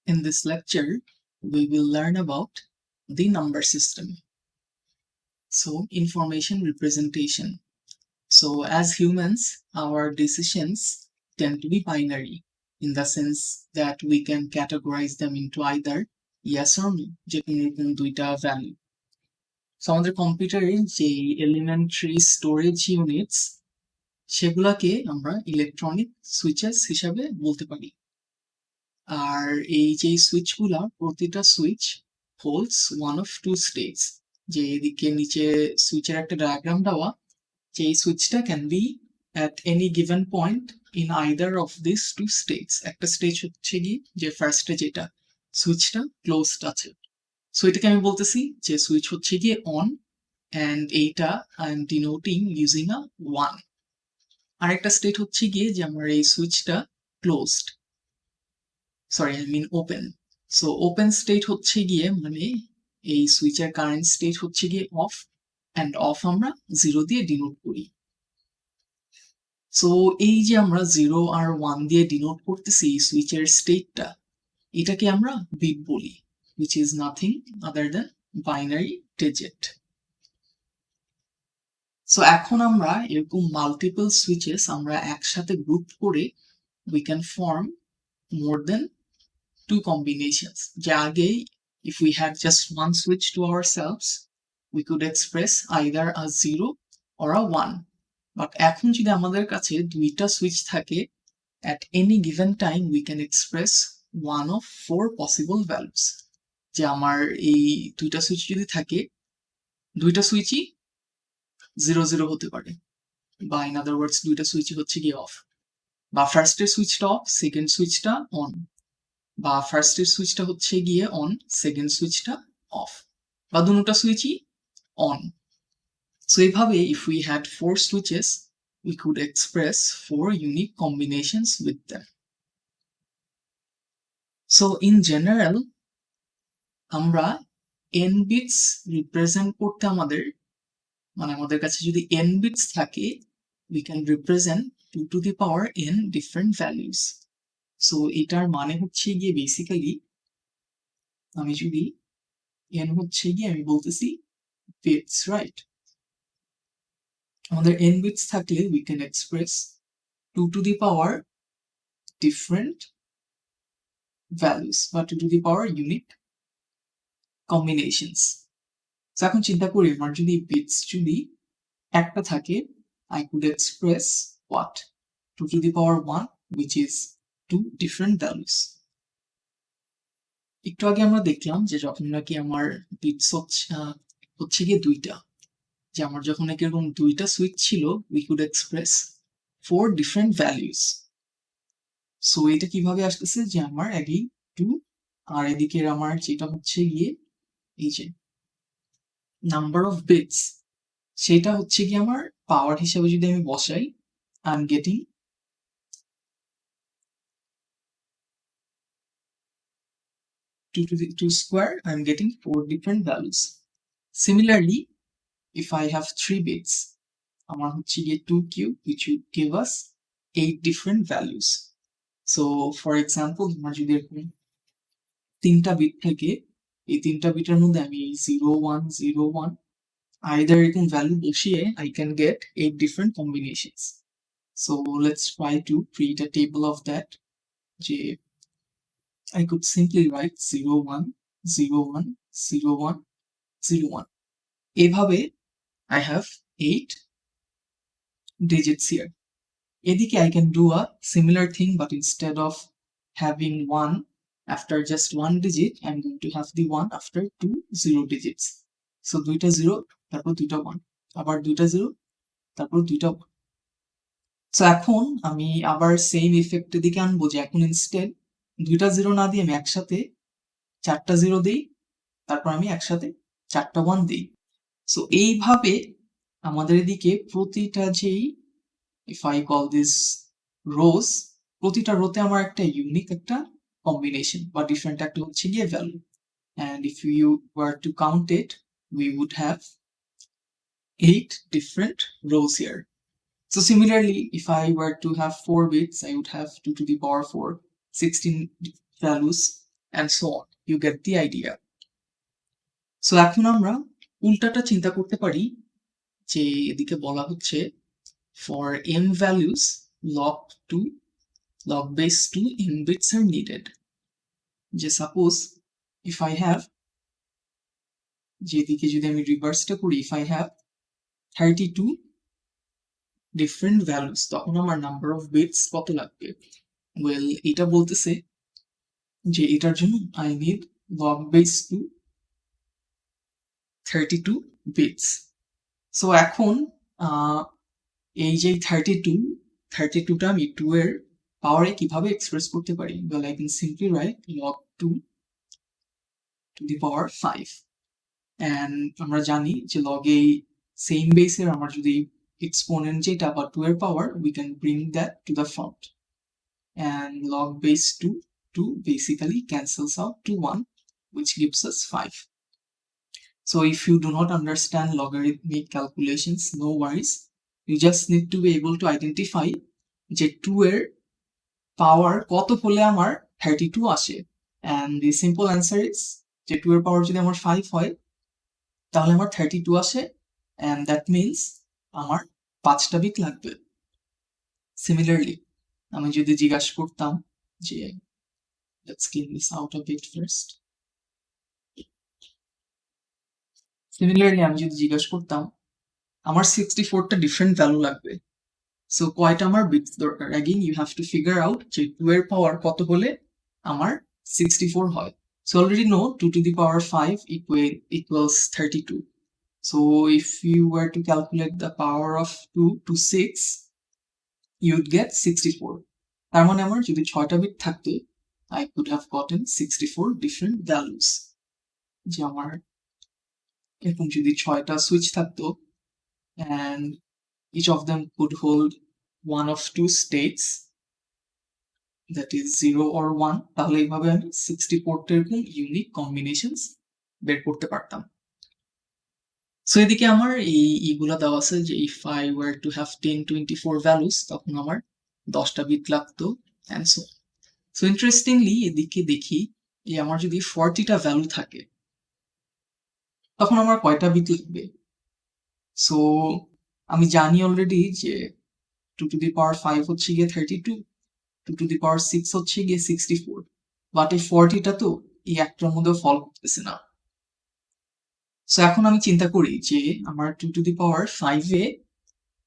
In this lecture, we will learn about the number system. So, information representation. So, as humans, our decisions tend to be binary in the sense that we can categorize them into either yes or no, যে কোনো রকম দুইটা value. So আমাদের কম্পিউটারে যে elementary storage units সেগুলাকে আমরা electronic switches হিসাবে বলতে পারি। আর এই যে সুইচগুলা প্রতিটা switch holds one of two states, যে এদিকে নিচে সুইচের একটা ডায়াগ্রাম দেওয়া, যে এই সুইচটা can be at any given point in either of these two states. একটা স্টেজ হচ্ছে কি যে ফার্স্টে যেটা সুইচটা ক্লোজড আছে, সো এটাকে আমি বলতেছি যে সুইচ হচ্ছে গিয়ে অন, অ্যান্ড এইটা I am denoting using a one. আরেকটা স্টেট হচ্ছে গিয়ে যে আমার এই সুইচটা closed, sorry I mean open. So open state হচ্ছে গিয়ে মানে এই সুইচের কারেন্ট স্টেট হচ্ছে গিয়ে অফ, অ্যান্ড অফ আমরা জিরো দিয়ে ডিনোট করি। সো এই যে আমরা জিরো আর ওয়ান দিয়ে ডিনোট করতেছি এই সুইচের স্টেটটা, এটাকে আমরা বিট বলি, which is nothing other than binary digit. So এখন আমরা এরকম মাল্টিপল সুইচেস আমরা একসাথে গ্রুপ করে we can form more than two combinations. যে আগে if we had just one switch to ourselves, we could express either a 0 or a 1. But এখন যদি আমাদের কাছে দুইটা সুইচ থাকে, at any given time we can express one of four possible values. যে আমার এই দুইটা সুইচ যদি থাকে, দুইটা সুইচই 0 0 হতে পারে, বা ইন আদার ওয়ার্ডস দুইটা সুইচই হচ্ছে গিয়ে অফ, বা ফার্স্টের সুইচটা অফ সেকেন্ড সুইচটা অন, বা ফার্স্টের সুইচটা হচ্ছে গিয়ে অন সেকেন্ড সুইচটা অফ, বা দুটোটা সুইচই অন। সো এইভাবে if we had four switches we could express four unique combinations with them. So in general আমরা n bits represent করতে আমাদের মানে আমাদের কাছে যদি n bits থাকে we can represent 2 to the power n different values. So এটার মানে হচ্ছে গিয়ে বেসিক্যালি আমি যদি n হচ্ছে গিয়ে আমি বলতেছি bits, right? আমাদের n bits থাকলে we can express 2 to the power different values বা 2 to the power unique combinations. So এখন চিন্তা করি আমার যদি bits যদি একটা থাকে I could express what? 2 to the power 1, which is two different values. একটু আগে আমরা দেখলাম যে যখন নাকি আমার bits হচ্ছে গিয়ে দুইটা, যে আমার যখন নাকি এরকম দুইটা সুইচ ছিল we could express four different values. So এটা কিভাবে আসতেছে যে আমার একই 2 আর এদিকে আমার যেটা হচ্ছে গিয়ে এই যে নাম্বার অফ বিটস, সেটা হচ্ছে গিয়ে আমার পাওয়ার হিসেবে যদি আমি বসাই I am getting 2 to the 2 square, I am getting 4 different values. Similarly, if I have 3 bits, আমার হচ্ছে গিয়ে 2 cube, which would give us 8 different values. So for example, আমার যদি এরকম 3টা বিট থাকে, এই 3টা বিটের মধ্যে আমি 0 1 0 1 either এরকম ভ্যালু বসিয়ে I can get 8 different combinations. So let's try to create a table of that. যে I could simply write 0 1 0 1 0 1 0 1. এভাবে I have 8 digits here. এদিকে I can do a similar thing, but instead of having 1 after just one digit, I'm going to have the 1 after 2 0 digits. So দুইটা 0 তারপর দুইটা 1, আবার দুইটা 0 তারপর দুইটা 1. সো এখন আমি আবার সেম ইফেক্টের দিকে আনবো, যে এখন ইনস্টেড দুইটা 0 না দিয়ে আমি একসাথে 4টা 0 দেই, তারপর আমি একসাথে 4টা 1 দেই। সো এইভাবে আমাদের এদিকে প্রতিটা যেই if I call this rows, প্রতিটা রোতে আমার একটা ইউনিক একটা কম্বিনেশন বা ডিফারেন্ট একটা হচ্ছে গিয়ে value, and if you were to count it we would have 8 different rows here. So similarly, if I were to have 4 bits, I would have 2 to the power 4, 16 values, and so on. You get the idea. So এখন আমরা উল্টাটা চিন্তা করতে পারি, যে এদিকে বলা হচ্ছে for m values log base 2 m bits are needed. যে suppose if I have, যেদিকে যদি আমি রিভার্সটা করি, if I have 32 different values, তখন আমার নাম্বার অফ বিটস কত লাগবে? ওয়েল, এটা বলতেছে যে এটার জন্য I need log base 2 32 bits. So এখন এই যে 32টা আমি 2 এর পাওয়ারে কিভাবে এক্সপ্রেস করতে পারি? Well, I can simply write log 2 to the power 5. and আমরা জানি যে log এই সেম বেসের আমার যদি exponent যেটা বা 2 এর পাওয়ার, we can bring that to the front, and log base 2 basically cancels out to 1, which gives us 5. So if you do not understand logarithmic calculations, no worries. You just need to be able to identify যে 2 এর পাওয়ার কত হলে আমার 32 আসে, and the simple answer is যে 2 এর পাওয়ার যদি আমার 5 হয় তাহলে আমার 32 আসে, and that means আমার 5টা বিট লাগবে। Similarly, আমি যদি জিজ্ঞাসা করতাম যে let's clean this out a bit first. Similarly, আমি যদি জিজ্ঞাসা করতাম আমার 64টা ডিফারেন্ট ভ্যালু লাগবে, সো কয়টা আমার বিটস দরকার? Again, you have to figure out যে 2 এর পাওয়ার কত হলে আমার 64 হয়। So already know 2 to the power 5 equals 32. So if you were to calculate the power of 2 to 6, you'd get 64. তার মানে আমার যদি 6টা বিট থাকতো, I could have gotten 64 different values. যে আমার এরকম যদি 6টা সুইচ থাকতো, and each of them could hold one of two states, that is 0 or 1, তাহলে এইভাবে আমি 64টা এরকম ইউনিক কম্বিনেশনস বের করতে পারতাম। সো এদিকে আমার এইগুলা দেওয়া আছে যে if I were to have 1024 values, তখন আমার 10টা বিট লাগতো, and so on. So interestingly, এদিকে দেখি যে আমার যদি 40টা ভ্যালু থাকে তখন আমার কয়টা বিট লাগবে? সো আমি জানি অলরেডি যে 2 to the power 5 হচ্ছে গিয়ে 32, 2 to the power 6 হচ্ছে গিয়ে 64, বাট এই 40টা তো এই একটার মধ্যেও ফল করতেছে না। সো এখন আমি চিন্তা করি যে আমার 2 to the power 5 A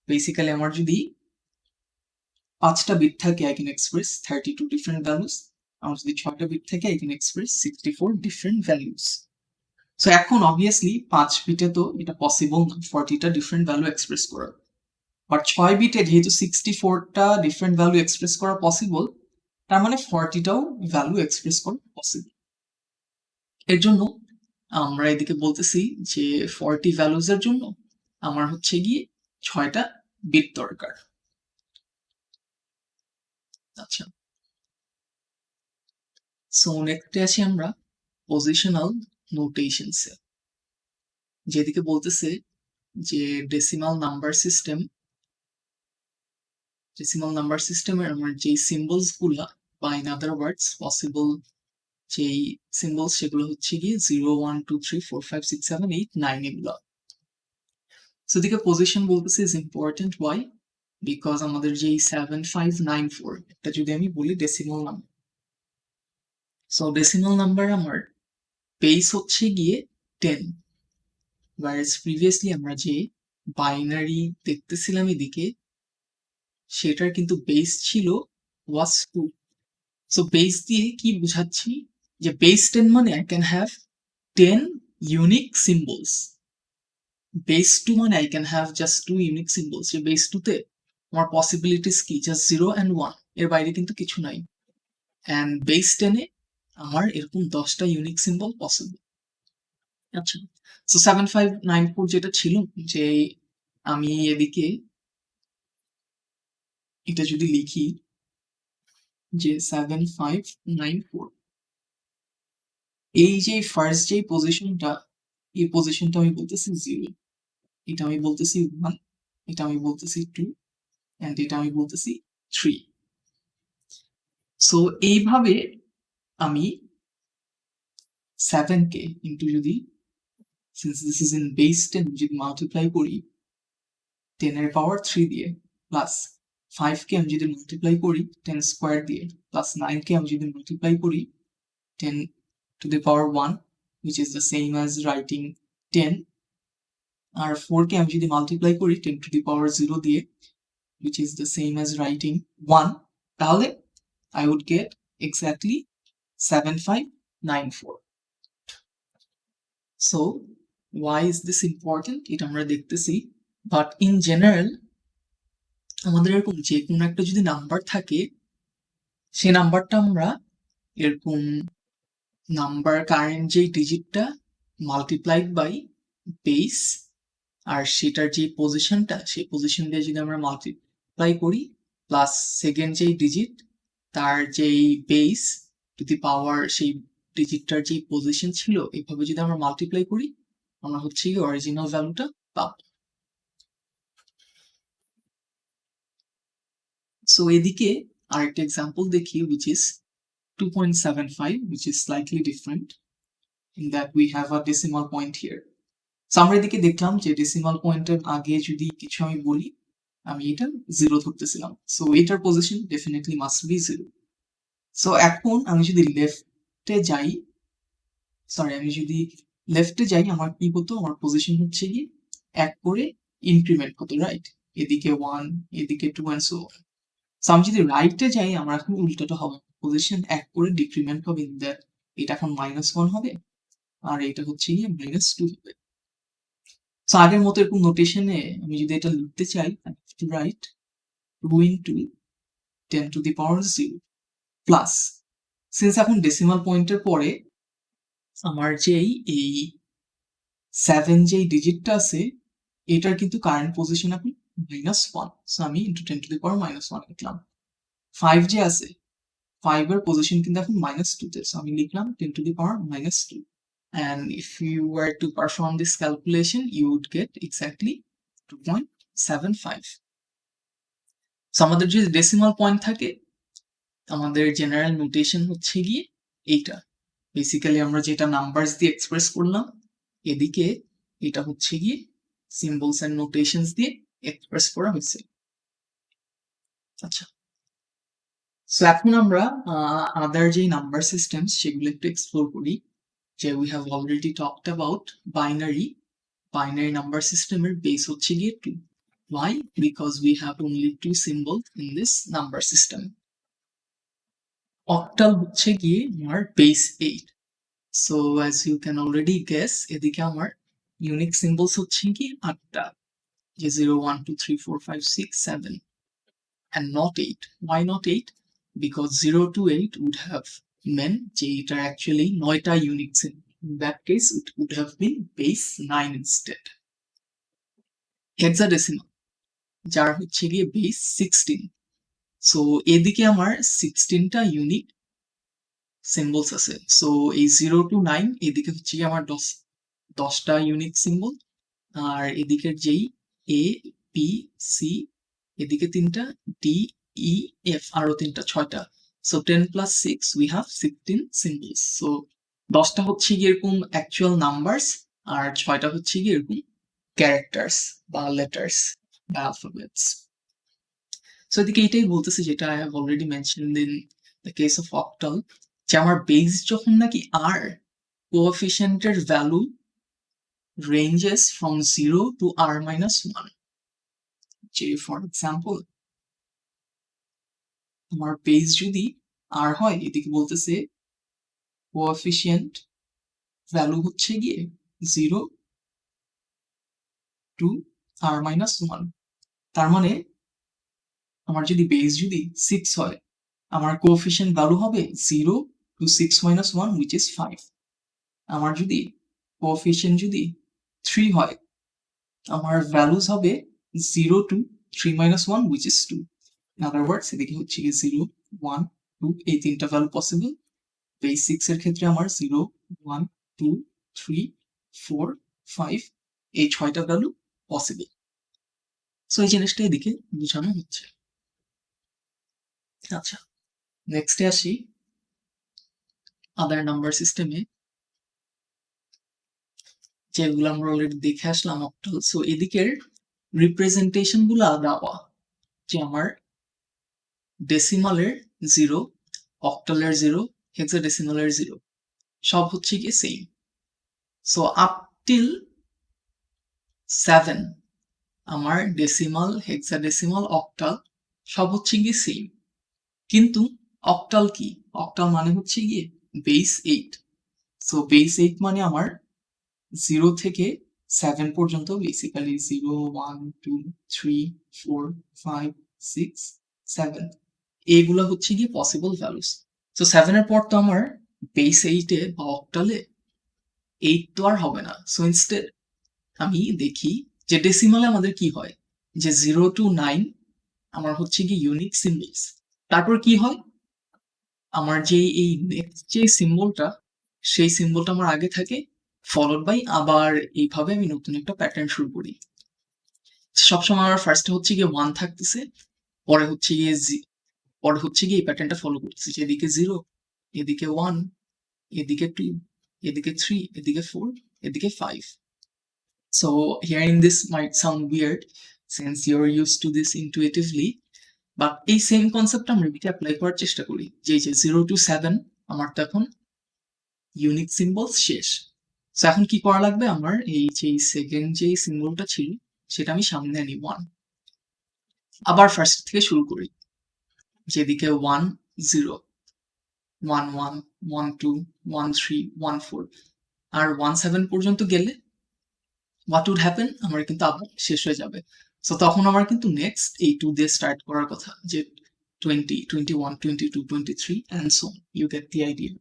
basically আমার যদি 5টা বিট থাকে, I can express 32 different values. আমার যদি 6টা বিট থাকে, I can express 64 different values. So এখন অবভিয়াসলি 5 বিটে তো এটা পসিবল না 40টা ডিফারেন্ট ভ্যালু এক্সপ্রেস করা, বাট 6 বিটে যেহেতু 64টা ডিফারেন্ট ভ্যালু এক্সপ্রেস করা পসিবল, তার মানে 40টাও ভ্যালু এক্সপ্রেস করা পসিবল। এর জন্য আমরা এদিকে বলতেছি যে 40 ভ্যালুজ এর জন্য আমার হচ্ছে গিয়ে 6টা বিট দরকার। আচ্ছা, সো নেক্সটে আসি আমরা পজিশনাল নোটেশনসে, যেদিকে বলতেছে যে ডেসিমাল নাম্বার সিস্টেমের আমার যে সিম্বলস গুলা, বা ইন আদার ওয়ার্ডস পসিবল যেই সিম্বলস, সেগুলো হচ্ছে গিয়ে 0 1 2 3 4 5 6 7 8 9 এগুলো। সো এদিকে পজিশন বলতেছে ইজ ইম্পর্টেন্ট, ওয়াই? বিকজ আমাদের যে 7594 এটা যদি আমি বলি decimal number, so decimal number আমার বেস হচ্ছে গিয়ে 10, whereas previously আমরা যে বাইনারি দেখতেছিলাম এদিকে, সেটার কিন্তু বেস ছিল was 2. সো বেস দিয়ে কি বুঝাচ্ছি যে বেস 10 মানে I can have 10 unique symbols. Base 2 মানে I can have just 2 unique symbols. যে বেস 2 তে আমার পসিবিলিটিস কি জাস্ট 0 and 1, এর বাইরে কিন্তু কিছু নাই, and বেস 10 এ আমার এরকম 10টা ইউনিক সিম্বল পসিবল। আচ্ছা, সো 7594 যেটা ছিল, যে আমি এদিকে এটা যদি লিখি যে 7594, এই যে ফার্স্ট যে পজিশনটা, এই পজিশনটা আমি বলতেছি 0, এটা আমি বলতেছি 1, এটা আমি বলতেছি 2, এন্ড এটা আমি বলতেছি 3। সো এইভাবে আমি 7k ইন্টু যদি since this is in base 10 যদি মাল্টিপ্লাই করি 10 এর পাওয়ার 3 দিয়ে প্লাস 5k আমি যদি মাল্টিপ্লাই করি 10 স্কয়ার দিয়ে প্লাস 9k আমি যদি মাল্টিপ্লাই করি 10 to the power 1 which is the same as writing 10 R 4k আমি যদি মাল্টিপ্লাই করি 10 to the power 0 দিয়ে which is the same as writing 1 তাহলে I would get exactly 7594. So why is this important? এটা আমরা দেখতেছি but in general আমাদের এরকম যে কোনো একটা যদি নাম্বার থাকে সেই নাম্বারটা আমরা এরকম নাম্বার কারেন্ট যে ডিজিটটা মাল্টিপ্লাইড বাই বেস আর সেটার যে পজিশনটা সেই পজিশন দিয়ে যদি আমরা মাল্টিপ্লাই করি প্লাস সেকেন্ড যেই ডিজিট তার যেই বেস টু দি পাওয়ার সেই ডিজিটটার যে পজিশন ছিল এইভাবে যদি আমরা মাল্টিপ্লাই করি আমরা হচ্ছে কি অরিজিনাল ভ্যালুটা পাবো। সো এদিকে আরেকটা এক্সাম্পল দেখি which is 2.75 which is slightly different in that we have a decimal point here. So আমরা এদিকে দেখলাম যে ডেসিমাল পয়েন্টের আগে যদি কিছু আমি বলি আমি এটা 0 ধরতেছিলাম সো এটার position definitely must be 0। So এখন আমি যদি লেফটে যাই আমি যদি লেফটে যাই আমার কি হতো আমার পজিশন হচ্ছে কি এক করে ইনক্রিমেন্ট হতো রাইট এদিকে 1 এদিকে 2 এন্ড সো অন। সো আমি যদি রাইটে যাই আমার এখন উল্টোটা হবে পজিশন এক করে ডিক্রিমেন্ট হবে ইন দ্যাট এটা এখন -1 হবে আর এটা হচ্ছে গিয়ে -2 হবে। সো আগের মতো এরকম নোটেশনে আমি যদি এটা লিখতে চাই to write 2 into 10 to the power 0 plus since এখন ডেসিমাল পয়েন্টের পরে আমার যেই এই 7 যেই ডিজিটটা আছে এটার কিন্তু কারেন্ট পজিশন এখন -1 সো আমি ইনটু 10 টু দি পাওয়ার -1 লিখলাম। 5 যে আছে 5 এর পজিশন কিন্তু এখন -2 তে সো আমি লিখলাম 10 to the power -2 and if you were to perform this calculation you would get exactly 2.75. So আমাদের যদি ডেসিমাল পয়েন্ট থাকে আমাদের জেনারেল নোটেশন হচ্ছে গিয়ে এইটা বেসিক্যালি আমরা যেটা নাম্বারস দিয়ে এক্সপ্রেস করলাম এদিকে এটা হচ্ছে গিয়ে সিম্বলস এন্ড নোটেশনস দিয়ে এক্সপ্রেস করা হয়েছে। আচ্ছা সো এখন আমরা আদার যে নাম্বার সিস্টেমস সেগুলো একটু এক্সপ্লোর করি যে we have already talked about binary number system এর base হচ্ছে গিয়ে 2 why because we have only two symbols in this number system octal হচ্ছে গিয়ে আমার base 8 so as you can already guess এদিকে আমার unique symbols হচ্ছে কি 8টা যে 0 1 2 3 4 5 6 7 and not 8 why not 8 because 0 to 8 would have meant যে এটা actually 9টা unique symbol. In that case, it would have been base 9 instead. Hexadecimal, যার হচ্ছে গিয়ে base 16. So এদিকে আমার 16টা ইউনিক সিম্বলস আছে। সো এই 0 to 9 এদিকে হচ্ছে গিয়ে আমার 10টা ইউনিক সিম্বল আর এদিকের যেই এ বি সি এদিকে 3টা ডি ই এফ আরো 3টা 6টা। So 10 plus 6 we have 16 symbols. So 10টা হচ্ছে গিয়ে এরকম অ্যাকচুয়াল নাম্বারস আর 6টা হচ্ছে গিয়ে এরকম ক্যারেক্টার্স বা লেটার্স বা অ্যালফাবেটস। সো এদিকে এটাই বলতেছে যেটা I have already mentioned in the case of octal যে আমার বেস যখন নাকি আর কোএফিসিয়েন্টের value ranges from 0 to r minus 1 যে ফর এক্সাম্পল আমার বেস যদি আর হয় এদিকে বলতেছে কোএফিসিয়েন্ট ভ্যালু হচ্ছে গিয়ে 0 to r minus 1 তার মানে আমার যদি বেস যদি 6 হয় আমার কোএফিসিয়েন্ট ভ্যালু হবে 0 to 6 minus 1 which is 5 আমার যদি কোএফিসিয়েন্ট যদি 3 হয় আমার ভ্যালুস হবে 0 to 3 minus 1 which is 2 in other words এদিকে হচ্ছে গিয়ে 0 1 2 এই তিনটা ভ্যালু পসিবল বেস 6 এর ক্ষেত্রে আমার 0 1 2 3 4 5 এই 6টা ভ্যালু পসিবল। সো এই জিনিসটা এদিকে বোঝানো হচ্ছে। আচ্ছা নেক্সটে আসি আদার নাম্বার সিস্টেমে যেগুলো আমরা অলরেডি দেখে আসলাম অক্টাল। সো এদিকের রিপ্রেজেন্টেশন গুলা দেওয়া, যে আমার ডেসিমালের 0, অক্টালের 0, হেক্সাডেসিমালের 0 সব হচ্ছে কি সেম। সো আপ টিল 7 আমার ডেসিমাল, হেক্সাডেসিমাল, অক্টাল সব হচ্ছে গিয়ে সেম। কিন্তু অক্টাল কি? অক্টাল মানে হচ্ছে গিয়ে বেস 8। সো বেস 8 মানে আমার 0 থেকে 7 পর্যন্ত, বেসিক্যালি 0, 1, 2, 3, 4, 5, 6, 7 এইগুলো হচ্ছে গিয়ে পসিবল ভ্যালুস। সো 7 এর পর তো আমার বেস 8 এ বা অক্টালে 8 তো আর হবে না। সো ইনস্টেড আমি দেখি যে ডেসিমালে আমাদের কি হয়, যে 0 to 9 আমার হচ্ছে কি ইউনিক সিম্বলস। তারপর কি হয়, আমার যে এই নেক্সট যে সিম্বলটা, সেই সিম্বলটা আমার আগে থাকে, ফলোড বাই আবার এইভাবে আমি নতুন একটা প্যাটার্ন শুরু করি। সবসময় আমার ফার্স্টে হচ্ছে গিয়ে 1 থাকতেছে, পরে হচ্ছে গিয়ে এই প্যাটার্নটা ফলো করতেছে, যে এদিকে 0, এদিকে 1, এদিকে 2, এদিকে 3, এদিকে 4, এদিকে 5. So hearing this might sound weird since you're used to this intuitively, but এই সেম কনসেপ্ট আমরা এদিকে অ্যাপ্লাই করার চেষ্টা করি, যে 0 to 7 আমার তো এখন ইউনিক সিম্বলস শেষ। সো এখন কি করা লাগবে, আমার এই যে সেকেন্ড যে সিম্বলটা ছিল সেটা আমি সামনে আনি 1, আবার ফার্স্ট থেকে শুরু করি, যেদিকে 1, 0, 1, 1, 1, 2, 1, 3, 1, 4 আর 1, 7 পর্যন্ত গেলে হোয়াট উড হ্যাপেন, আমার কিন্তু আবার শেষ হয়ে যাবে। সো তখন আমার কিন্তু নেক্সট এই 2 দিয়ে স্টার্ট করার কথা, যে 20, 21, 22, 23 and so on. You get the idea.